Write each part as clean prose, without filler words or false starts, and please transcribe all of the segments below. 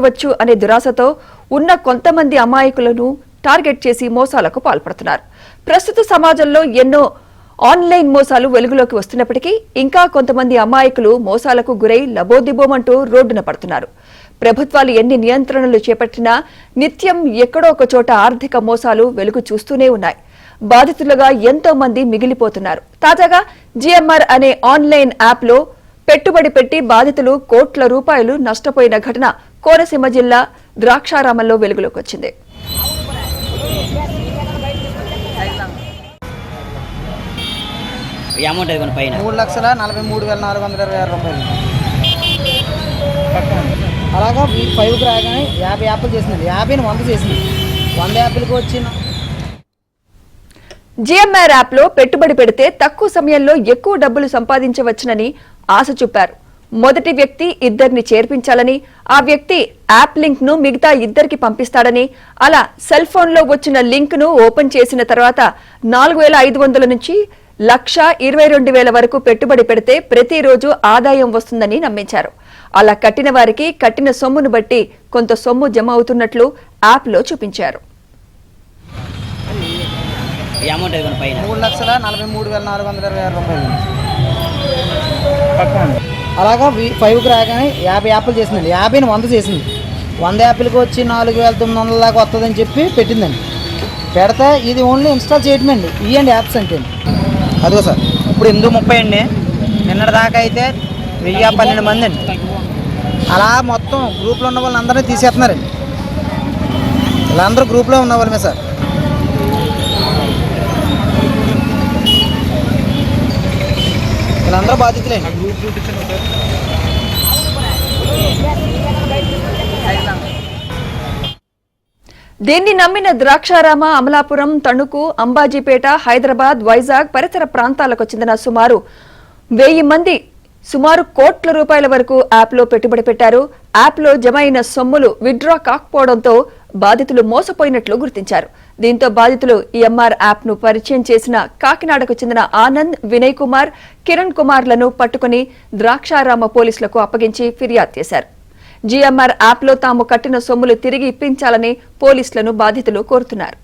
వచ్చు అనే దురాశతో ఉన్న కొంతమంది అమాయకులను టార్గెట్ చేసి మోసాలకు పాల్పడుతున్నారు. ప్రస్తుత సమాజంలో ఎన్నో ఆన్లైన్ మోసాలు వెలుగులోకి వస్తున్నప్పటికీ ఇంకా కొంతమంది అమాయకులు మోసాలకు గురై లబోదిబోమంటూ రోడ్డున పడుతున్నారు. ప్రభుత్వాలు ఎన్ని నియంత్రణలు చేపట్టినా నిత్యం ఎక్కడో ఒక చోట ఆర్థిక మోసాలు వెలుగు చూస్తూనే ఉన్నాయి. బాధితులుగా ఎంతో మంది మిగిలిపోతున్నారు. తాజాగా జిఎంఆర్ అనే ఆన్లైన్ యాప్లో పెట్టుబడి పెట్టి బాధితులు కోట్ల రూపాయలు నష్టపోయిన ఘటన కోనసీమ జిల్లా ద్రాక్షారామంలో వెలుగులోకి వచ్చింది. అమౌంట్ 3,43,426 రూపాయలు. అలాగా 5కి రాగానే 50 యాప్లు చేసినాడు. 50ని 100 చేసింది. 100 యాప్లకు వచ్చిన జిఎంఆర్ యాప్ లో పెట్టుబడి పెడితే తక్కువ సమయంలో ఎక్కువ డబ్బులు సంపాదించవచ్చునని ఆశ చూపారు. మొదటి వ్యక్తి ఇద్దరిని చేర్పించాలని, ఆ వ్యక్తి యాప్ లింక్ ను మిగతా ఇద్దరికి పంపిస్తాడని, అలా సెల్ ఫోన్ లో వచ్చిన లింక్ ను ఓపెన్ చేసిన తర్వాత 4,500 నుంచి 1,22,000 వరకు పెట్టుబడి పెడితే ప్రతిరోజు ఆదాయం వస్తుందని నమ్మించారు. అలా కట్టిన వారికి కట్టిన సొమ్మును బట్టి కొంత సొమ్ము జమ అవుతున్నట్లు యాప్ లో చూపించారు. 3,43,426 రూపాయలు. అలాగా 5కి రాగానే 50 యాప్లు చేసిందండి. 50ని 100 చేసింది. 100 యాప్లకు వచ్చి 4,900 దాకా వస్తుందని చెప్పి పెట్టిందండి. పెడితే ఇది ఓన్లీ ఇన్స్టాల్ చేయటమండి. ఇవ్వండి యాప్స్ అంటే అదిగో సార్. ఇప్పుడు 8:30 అండి. నిన్నటి దాకా అయితే 1,012 మంది అండి. అలా మొత్తం గ్రూప్లో ఉన్న వాళ్ళందరినీ తీసేస్తున్నారండి. వీళ్ళందరూ గ్రూప్లో ఉన్న వాళ్ళమే సార్. వీళ్ళందరూ బాధితులేండి. దీన్ని నమ్మిన ద్రాక్షారామ, అమలాపురం, తణుకు, అంబాజీపేట, హైదరాబాద్, వైజాగ్ పరిసర ప్రాంతాలకు చెందిన సుమారు 1000 మంది సుమారు కోట్ల రూపాయల వరకు యాప్ లో పెట్టుబడి పెట్టారు. యాప్ లో జమ అయిన సొమ్ములు విత్డ్రా కాకపోవడంతో బాధితులు మోసపోయినట్లు గుర్తించారు. దీంతో బాధితులు ఈఎంఆర్ యాప్ ను పరిచయం చేసిన కాకినాడకు చెందిన ఆనంద్, వినయ్ కుమార్, కిరణ్ కుమార్లను పట్టుకుని ద్రాక్షారామ పోలీసులకు అప్పగించి ఫిర్యాదు చేశారు. జిఎంఆర్ యాప్ లో తాము కట్టిన సొమ్ములు తిరిగి ఇప్పించాలని పోలీసులను బాధితులు కోరుతున్నారు.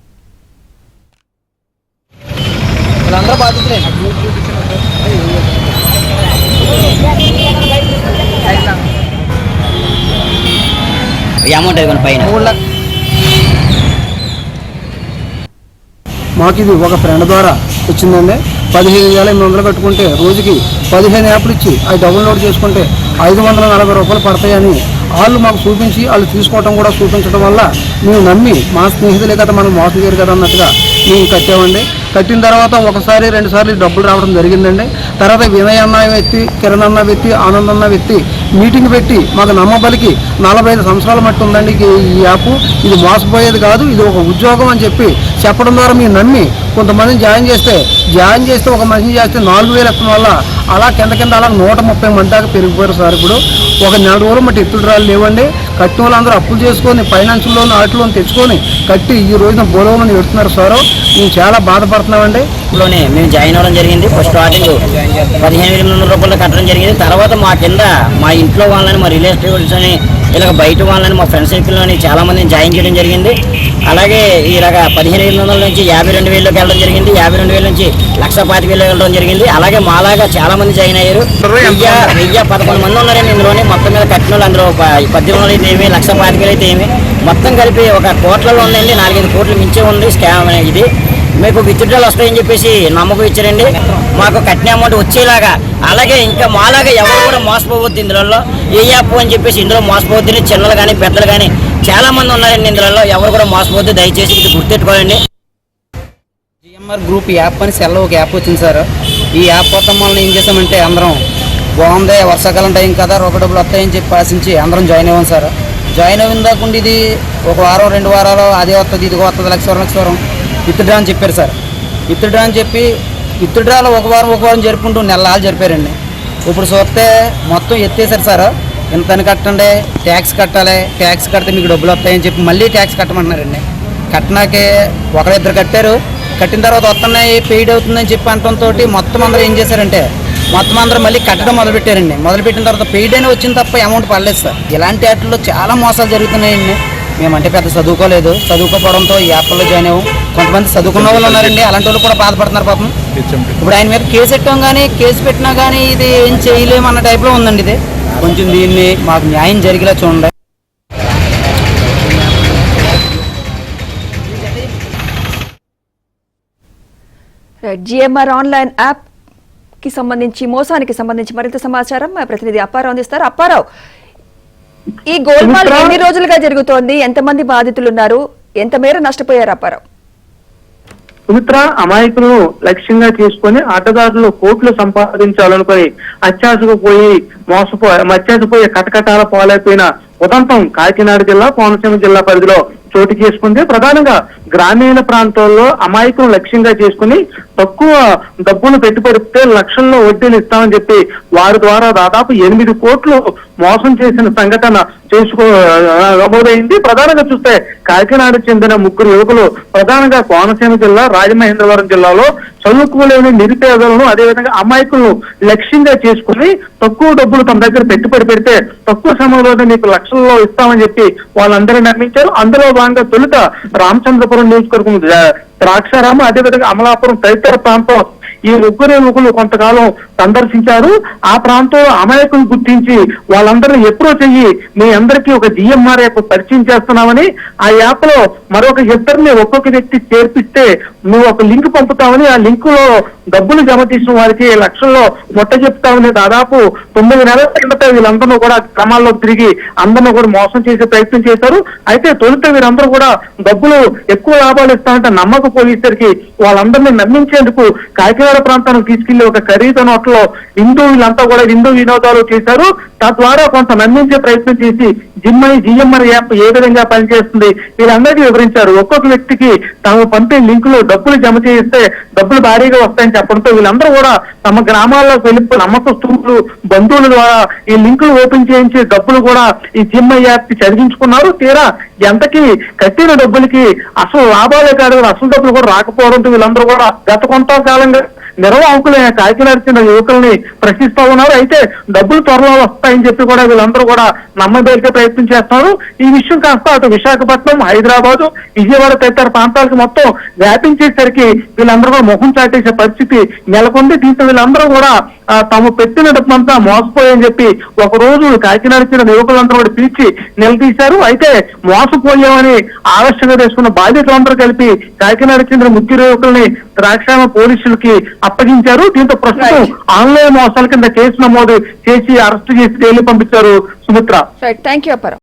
మాకు ఇది ఒక ఫ్రెండ్ ద్వారా వచ్చిందండి. 15,800 కట్టుకుంటే రోజుకి 15 యాప్లు ఇచ్చి అవి డౌన్లోడ్ చేసుకుంటే 540 రూపాయలు పడతాయని వాళ్ళు మాకు చూపించి వాళ్ళు తీసుకోవటం కూడా చూపించడం వల్ల మేము నమ్మి మా స్నేహితులే కదా మనం మోసం చేయరు కదా అన్నట్టుగా మేము కట్టామండి. కట్టిన తర్వాత ఒకసారి 2 సార్లు డబ్బులు రావడం జరిగిందండి. తర్వాత వినయ్ అన్న వ్యక్తి, కిరణ్ అన్న వ్యక్తి, ఆనంద్ అన్న వ్యక్తి మీటింగ్ పెట్టి మాకు నమ్మబలికి 45 సంవత్సరాల మట్టి ఉందండి ఈ యాప్, ఇది మోసపోయేది కాదు, ఇది ఒక ఉద్యోగం అని చెప్పడం ద్వారా మేము నమ్మి కొంతమందిని జాయిన్ చేస్తే ఒక మనిషిని చేస్తే 4,000 ఎక్కడం వల్ల అలా కింద అలా 130 మంది దాకా పెరిగిపోయారు సార్. ఇప్పుడు ఒక 4 రోజులు మట్టి ఎత్తులు రాళ్ళు లేవండి. కట్టిన వాళ్ళందరూ అప్పులు చేసుకొని ఫైనాన్స్ లోన్ ఆటలోని తెచ్చుకొని కట్టి ఈ రోజున బోలవని పెడుతున్నారు సార్. మేము చాలా బాధపడుతున్నామండి. లోనే మేము జాయిన్ అవ్వడం జరిగింది. ఫస్ట్ స్టార్టింగ్ 15,800 రూపాయలు కట్టడం జరిగింది. తర్వాత మా కింద మా ఇంట్లో వాళ్ళని, మా రిలేటివ్స్ అని, ఇలాగ బయట వాళ్ళని, మా ఫ్రెండ్ సర్కిల్లోని చాలా మందిని జాయిన్ చేయడం జరిగింది. అలాగే ఇలాగ 15,800 నుంచి 52,000లోకి వెళ్ళడం జరిగింది. 52,000 నుంచి 1,25,000 వెళ్ళడం జరిగింది. అలాగే మాలాగా చాలా మంది జాయిన్ అయ్యారు. 1,011 మంది ఉన్నారండి ఇందులోని. మొత్తం మీద కట్టిన వాళ్ళు అందులో 18,000 అయితే ఏమి, 1,25,000 అయితే ఏమి, మొత్తం కలిపి ఒక కోట్లలో ఉందండి. 4-5 కోట్లు మించే ఉంది స్కామ్ ఇది. మీకు విత్డ్రాలు వస్తాయని చెప్పేసి నమ్మకం ఇచ్చారండి. మాకు కట్టిన అమౌంట్ వచ్చేలాగా. అలాగే ఇంకా మాలాగా ఎవరు కూడా మోసపోవద్దు ఇందులో. ఏ యాప్ అని చెప్పేసి ఇందులో మోసపోవద్దని చిన్నలు కానీ పెద్దలు కానీ చాలా మంది ఉన్నారండి ఇందులో. ఎవరు కూడా మోసపోవద్దు, దయచేసి ఇది గుర్తెట్టుకోవాలండి. జిఎంఆర్ గ్రూప్ యాప్ అని సెల్లో ఒక యాప్ వచ్చింది సార్. ఈ యాప్ మొత్తం మనం ఏం చేసామంటే అందరం బాగుంది, వర్షాకాలం టైం కదా, రొక్క డబ్బులు వస్తాయని చెప్పి ఆశించి అందరం జాయిన్ అయ్యాం సార్. జాయిన్ అయిన దాకుండా ఇది ఒక వారం 2 వారాలు అదే వస్తుంది, ఇదిగో వస్తుంది, 1,00,000 విత్డ్రా అని చెప్పారు సార్. విత్డ్రా అని చెప్పి విత్డ్రాలో ఒక వారం జరుపుకుంటూ నెలలు జరిపారండి. ఇప్పుడు చూస్తే మొత్తం ఎత్తేసారు సార్. ఇంతని కట్టండి, ట్యాక్స్ కట్టాలి, ట్యాక్స్ కడితే మీకు డబ్బులు వస్తాయని చెప్పి మళ్ళీ ట్యాక్స్ కట్టమంటున్నారండి. కట్టినాకే 1-2 కట్టారు. కట్టిన తర్వాత వస్తున్నాయి, పెయిడ్ అవుతుందని చెప్పి అనడంతో మొత్తం అందరూ ఏం చేశారంటే మొత్తం అందరూ మళ్ళీ కట్టడం మొదలుపెట్టారండి. మొదలుపెట్టిన తర్వాత పెయిడ్ అయినా వచ్చింది తప్ప అమౌంట్ పడలేదు సార్. ఇలాంటి వాటిల్లో చాలా మోసాలు జరుగుతున్నాయండి. మేమంటే పెద్ద చదువుకోలేదు, చదువుకోవడంతో ఈ యాప్లో జాయిన్ అయ్యాము. కొంతమంది చదువుకున్న వాళ్ళు ఉన్నారండి, అలాంటి వాళ్ళు కూడా బాధపడుతున్నారు పాపం. ఇప్పుడు ఆయన మీద కేసు పెట్టాం కానీ కేసు పెట్టినా కానీ ఇది ఏం చేయలేము అన్న టైప్లో ఉందండి. ఇది కొంచెం దీన్ని మాకు న్యాయం జరిగేలా చూడండి. జిఎంఆర్ ఆన్లైన్ యాప్ కి సంబంధించి మోసానికి సంబంధించి మరింత సమాచారం మా ప్రతినిధి అప్పారావు అందిస్తారు. అప్పారావు, ఈ గోల్మాల్ ఎన్ని రోజులుగా జరుగుతోంది? ఎంతమంది బాధితులు ఉన్నారు? ఎంత మేర నష్టపోయారు అప్పారావు? సుమిత్ర, అమాయకులను లక్ష్యంగా చేసుకుని ఆటగారులు కోట్లు సంపాదించాలనుకుని మత్యాసపోయి కటకటాల పాలైపోయిన ఉదంతం కాకినాడ జిల్లా కోనసీమ జిల్లా పరిధిలో చోటు చేసుకుంది. ప్రధానంగా గ్రామీణ ప్రాంతాల్లో అమాయకులను లక్ష్యంగా చేసుకుని తక్కువ డబ్బులు పెట్టుబడితే లక్షల్లో వడ్డీలు ఇస్తామని చెప్పి వారి ద్వారా దాదాపు 8 కోట్లు మోసం చేసిన సంఘటన నమోదైంది. ప్రధానంగా చూస్తే కాకినాడకు చెందిన 3 యువకులు ప్రధానంగా కోనసీమ జిల్లా రాజమహేంద్రవరం జిల్లాలో చదువుకోలేని నిరుపేదలను అదేవిధంగా అమాయకులను లక్ష్యంగా చేసుకుని తక్కువ డబ్బులు తమ దగ్గర పెట్టుబడి పెడితే తక్కువ సమయంలోనే మీకు లక్షల్లో ఇస్తామని చెప్పి వాళ్ళందరూ నమ్మించారు. అందులో భాగంగా తొలుత రామచంద్రపురం నియోజకవర్గం ద్రాక్షారామం అదేవిధంగా అమలాపురం తదితర ప్రాంతం ఈ 3 యువకులు కొంతకాలం సందర్శించారు. ఆ ప్రాంతంలో అమాయకులు గుర్తించి వాళ్ళందరినీ ఎప్పుడో చెయ్యి మీ అందరికీ ఒక జిఎంఆర్ యాప్ పరిచయం చేస్తున్నామని, ఆ యాప్ లో మరొక 2 ఒక్కొక్క వ్యక్తి చేర్పిస్తే నువ్వు ఒక లింక్ పంపుతామని, ఆ లింక్ లో డబ్బులు జమ తీసిన వారికి లక్షల్లో మొట్ట చెప్తామని దాదాపు 9 నెలల కిందట వీళ్ళందరూ కూడా క్రమాల్లో తిరిగి అందరినీ కూడా మోసం చేసే ప్రయత్నం చేశారు. అయితే తొలుత వీరందరూ కూడా డబ్బులు ఎక్కువ లాభాలు ఇస్తామంటే నమ్మకపోయేసరికి వాళ్ళందరినీ నమ్మించేందుకు కాకినాడ ప్రాంతానికి తీసుకెళ్లి ఒక ఖరీదైన హోటల్లో వీళ్ళంతా కూడా విందు వినోదాలు చేశారు. తద్వారా కొంత నమ్మించే ప్రయత్నం చేసి జిఎంఆర్ యాప్ ఏ విధంగా పనిచేస్తుంది వీళ్ళందరికీ వివరించారు. ఒక్కొక్క వ్యక్తికి తాము పంపే లింకులు డబ్బులు జమ చేయిస్తే డబ్బులు భారీగా వస్తాయని చెప్పడంతో వీళ్ళందరూ కూడా తమ గ్రామాల్లోకి వెళ్ళి నమ్మకస్తులు బంధువుల ద్వారా ఈ లింకులు ఓపెన్ చేయించి డబ్బులు కూడా ఈ జిఎంఆర్ యాప్ కి చదివించుకున్నారు. తీరా ఎంతకి కట్టిన డబ్బులకి అసలు లాభాలే కాదు అసలు డబ్బులు కూడా రాకపోవడంతో వీళ్ళందరూ కూడా గత కొంతకాలంగా నిర్వాహకులైన కాకినాడ చెందిన యువకుల్ని ప్రశ్నిస్తా ఉన్నారు. అయితే డబ్బులు త్వరలో వస్తాయని చెప్పి కూడా వీళ్ళందరూ కూడా నమ్మబలికే ప్రయత్నం చేస్తున్నారు. ఈ విషయం కాస్త అటు విశాఖపట్నం, హైదరాబాదు, విజయవాడ తదితర ప్రాంతాలకు మొత్తం వ్యాపించేసరికి వీళ్ళందరూ కూడా ముఖం చాటేసే పరిస్థితి నెలకొంది. దీంతో వీళ్ళందరూ కూడా తాము పెట్టిన డబ్బంతా మోసపోయని చెప్పి ఒక రోజు కాకినాడ చెందిన యువకులందరూ కూడా పిలిచి నిలదీశారు. అయితే మోసపోయామని ఆలస్యంగా తీసుకున్న బాధితులందరూ కలిపి కాకినాడ చెందిన 3 యువకుల్ని ద్రాక్షామ పోలీసులకి అప్పగించారు. దీంతో ప్రస్తుతం ఆన్లైన్ మోసాల కింద కేసు నమోదు చేసి అరెస్టు చేసి జైలు పంపించారు. Sumitra. Right, thank you Apparao.